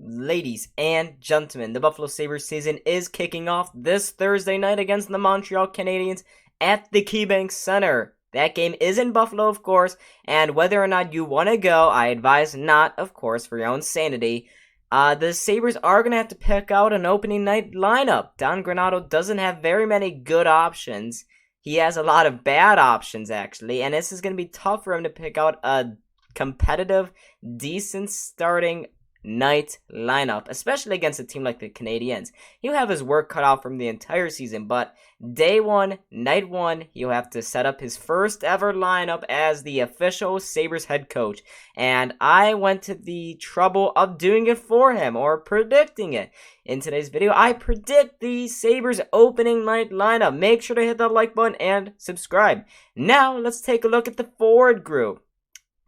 Ladies and gentlemen, the Buffalo Sabres season is kicking off this Thursday night against the Montreal Canadiens at the KeyBank Center. That game is in Buffalo, of course, and whether or not you want to go, I advise not, of course, for your own sanity. The Sabres are going to have to pick out an opening night lineup. Don Granato doesn't have very many good options. He has a lot of bad options, actually, and this is going to be tough for him to pick out a competitive, decent starting night lineup, especially against a team like the Canadiens. He'll have his work cut out from the entire season, but day one, night one, he'll have to set up his first ever lineup as the official Sabres head coach. And I went to the trouble of doing it for him, or predicting it. In today's video, I predict the Sabres opening night lineup. Make sure to hit that like button and subscribe. Now, let's take a look at the forward group.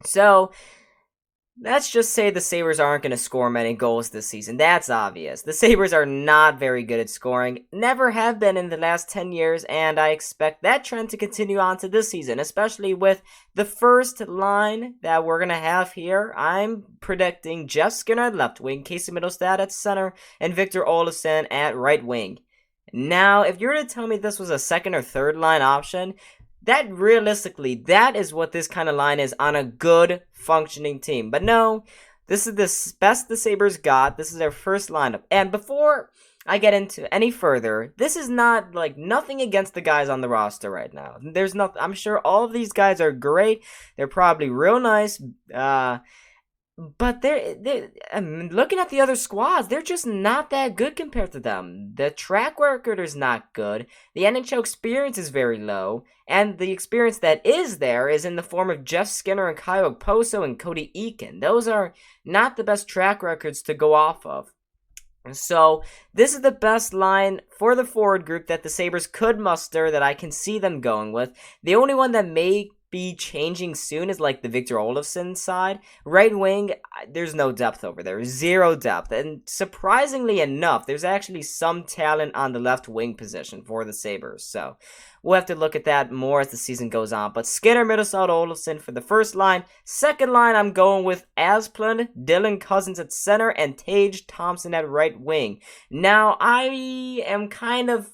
So, let's just say the Sabres aren't going to score many goals this season. That's obvious. The Sabres are not very good at scoring, never have been in the last 10 years, and I expect that trend to continue on to this season, especially with the first line that we're going to have here. I'm predicting Jeff Skinner at left wing, Casey Mittelstadt at center, and Victor Olofsson at right wing. Now, if you were to tell me this was a second or third line option, that realistically, that is what this kind of line is on a good functioning team. But no, this is the best the Sabres got. This is their first lineup. And before I get into any further, this is not like nothing against the guys on the roster right now. There's nothing. I'm sure all of these guys are great. They're probably real nice. But looking at the other squads, they're just not that good compared to them. The track record is not good. The NHL experience is very low. And the experience that is there is in the form of Jeff Skinner and Kyle Okposo and Cody Eakin. Those are not the best track records to go off of. So, this is the best line for the forward group that the Sabres could muster that I can see them going with. The only one that may be changing soon is like the Victor Olofsson side. Right wing, there's no depth over there. Zero depth. And surprisingly enough, there's actually some talent on the left wing position for the Sabres. So, we'll have to look at that more as the season goes on. But Skinner, Mittelstadt, Olofsson for the first line. Second line, I'm going with Asplund, Dylan Cousins at center, and Tage Thompson at right wing. Now, I am kind of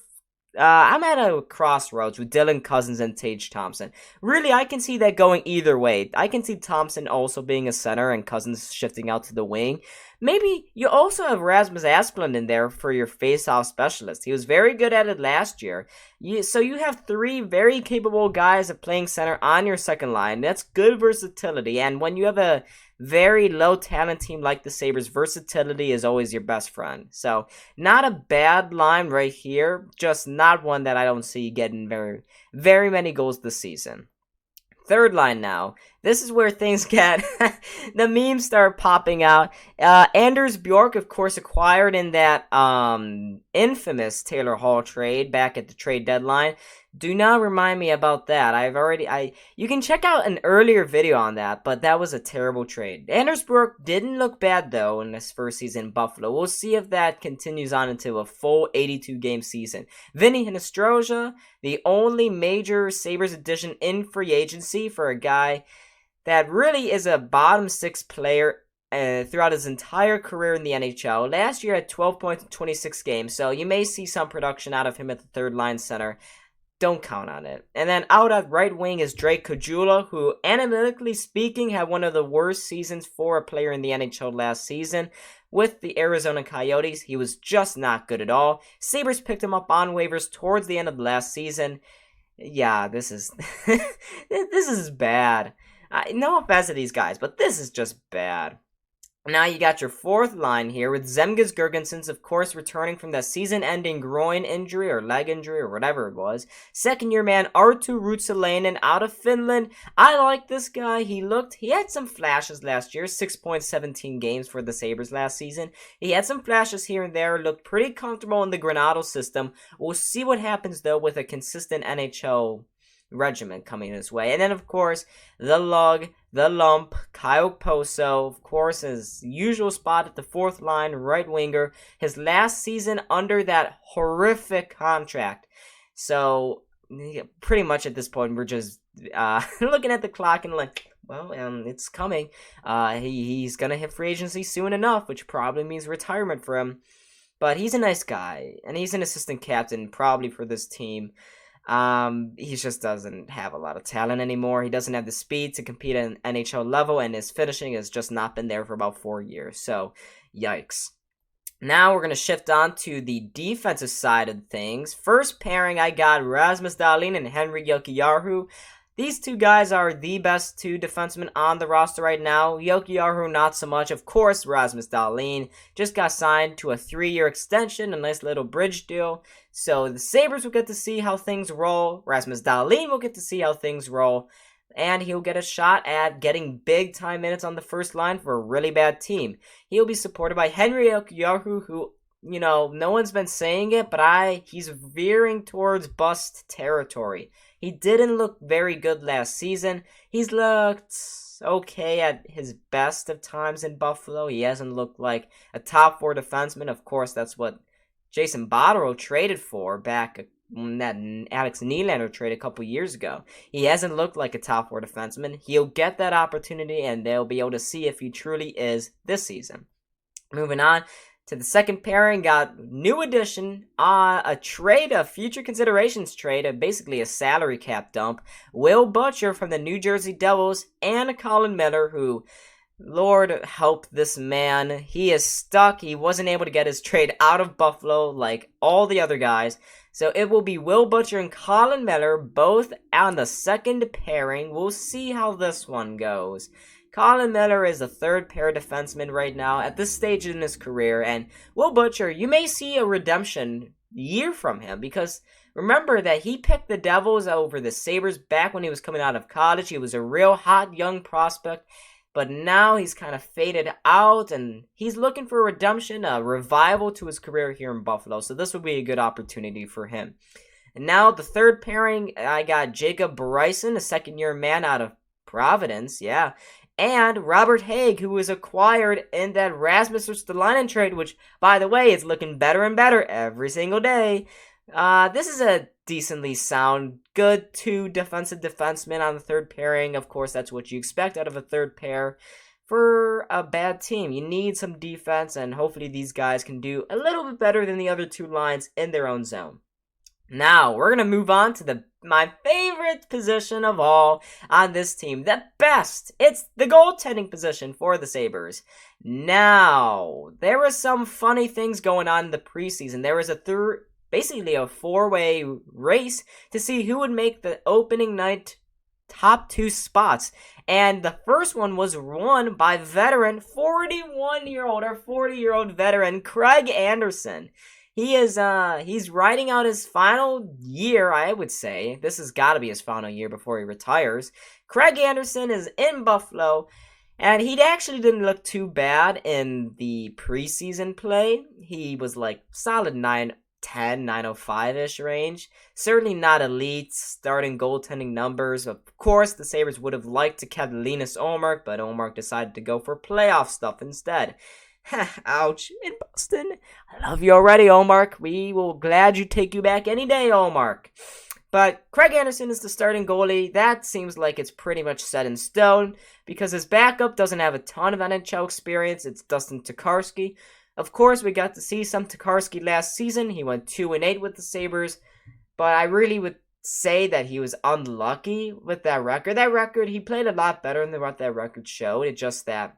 I'm at a crossroads with Dylan Cousins and Tage Thompson. Really, I can see that going either way. I can see Thompson also being a center and Cousins shifting out to the wing. Maybe you also have Rasmus Asplund in there for your face-off specialist. He was very good at it last year. So you have three very capable guys of playing center on your second line. That's good versatility. And when you have a very low talent team like the Sabres, versatility is always your best friend. So not a bad line right here, just not one that I don't see getting very many goals this season. Third line now. This is where things get, the memes start popping out. Anders Bjork, of course, acquired in that infamous Taylor Hall trade back at the trade deadline. Do not remind me about that. You can check out an earlier video on that, but that was a terrible trade. Anders Bjork didn't look bad, though, in this first season in Buffalo. We'll see if that continues on into a full 82-game season. Vinny Hinostroza, the only major Sabres addition in free agency for a guy that really is a bottom six player throughout his entire career in the NHL. Last year had 12 points in 26 games, so you may see some production out of him at the third line center. Don't count on it. And then out at right wing is Drake Caggiula, who, analytically speaking, had one of the worst seasons for a player in the NHL last season. With the Arizona Coyotes, he was just not good at all. Sabres picked him up on waivers towards the end of last season. Yeah, this is this is bad. No offense to these guys, but this is just bad. Now you got your fourth line here with Zemgus Girgensons, of course, returning from that season-ending groin injury or leg injury or whatever it was. Second-year man Arttu Ruotsalainen out of Finland. I like this guy. He had some flashes last year, 6.17 games for the Sabres last season. He had some flashes here and there, looked pretty comfortable in the Granato system. We'll see what happens, though, with a consistent NHL regiment coming his way. And then, of course, the lug, the lump, Kyle Okposo, of course, his usual spot at the fourth line, right winger. His last season under that horrific contract. So, pretty much at this point, we're just looking at the clock and like, well, it's coming. He's going to hit free agency soon enough, which probably means retirement for him. But he's a nice guy, and he's an assistant captain probably for this team. He just doesn't have a lot of talent anymore. He doesn't have the speed to compete at an NHL level, and his finishing has just not been there for about 4 years. So, yikes. Now we're going to shift on to the defensive side of things. First pairing, I got Rasmus Dahlin and Henrik Jokiharju. These two guys are the best two defensemen on the roster right now. Jokiharju, not so much. Of course, Rasmus Dahlin just got signed to a 3-year extension, a nice little bridge deal. So the Sabres will get to see how things roll. Rasmus Dahlin will get to see how things roll. And he'll get a shot at getting big-time minutes on the first line for a really bad team. He'll be supported by Henrik Jokiharju, who, you know, no one's been saying it, but he's veering towards bust territory. He didn't look very good last season. He's looked okay at his best of times in Buffalo. He hasn't looked like a top 4 defenseman. Of course, that's what Jason Botterill traded for back when that Alex Nylander trade a couple years ago. He hasn't looked like a top 4 defenseman. He'll get that opportunity, and they'll be able to see if he truly is this season. Moving on to the second pairing, got new addition, a trade, a future considerations trade, basically a salary cap dump. Will Butcher from the New Jersey Devils and Colin Miller, who, Lord help this man, he is stuck. He wasn't able to get his trade out of Buffalo like all the other guys. So it will be Will Butcher and Colin Miller, both on the second pairing. We'll see how this one goes. Colin Miller is a third pair defenseman right now at this stage in his career, and Will Butcher, you may see a redemption year from him, because remember that he picked the Devils over the Sabres back when he was coming out of college. He was a real hot young prospect, but now he's kind of faded out, and he's looking for a redemption, a revival to his career here in Buffalo, so this would be a good opportunity for him. And now the third pairing, I got Jacob Bryson, a second-year man out of Providence, and Robert Haig, who was acquired in that Rasmus Ristolainen trade, which, by the way, is looking better and better every single day. This is a decently sound, good 2 defensive defensemen on the third pairing. Of course, that's what you expect out of a third pair for a bad team. You need some defense, and hopefully these guys can do a little bit better than the other 2 lines in their own zone. Now, we're going to move on to my favorite position of all on this team. The best. It's the goaltending position for the Sabres. Now, there were some funny things going on in the preseason. There was basically a 4-way race to see who would make the opening night top 2 spots. And the first one was won by veteran, 40-year-old veteran Craig Anderson. He's riding out his final year, I would say. This has got to be his final year before he retires. Craig Anderson is in Buffalo, and he actually didn't look too bad in the preseason play. He was like solid 910, 905-ish range. Certainly not elite starting goaltending numbers. Of course, the Sabres would have liked to keep Linus Ullmark, but Ullmark decided to go for playoff stuff instead. Ouch. In Boston. I love you already, Ullmark. We will gladly take you back any day, Ullmark. But Craig Anderson is the starting goalie. That seems like it's pretty much set in stone, because his backup doesn't have a ton of NHL experience. It's Dustin Tokarski. Of course, we got to see some Tokarski last season. He went 2-8 with the Sabres, but I really would say that he was unlucky with that record. That record, he played a lot better than what that record showed. It's just that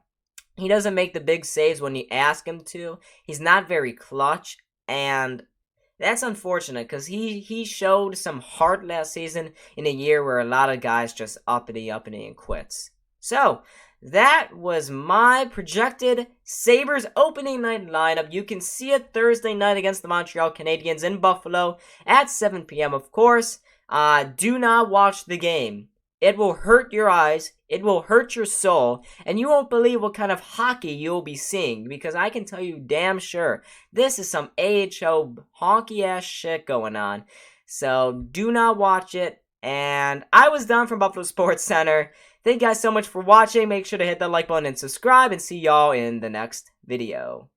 he doesn't make the big saves when you ask him to. He's not very clutch, and that's unfortunate, because he showed some heart last season in a year where a lot of guys just uppity and quits. So, that was my projected Sabres opening night lineup. You can see it Thursday night against the Montreal Canadiens in Buffalo at 7 p.m., of course. Do not watch the game. It will hurt your eyes, it will hurt your soul, and you won't believe what kind of hockey you'll be seeing, because I can tell you damn sure this is some AHL honky-ass shit going on. So do not watch it, and I was done from Buffalo Sports Center. Thank you guys so much for watching. Make sure to hit that like button and subscribe, and see y'all in the next video.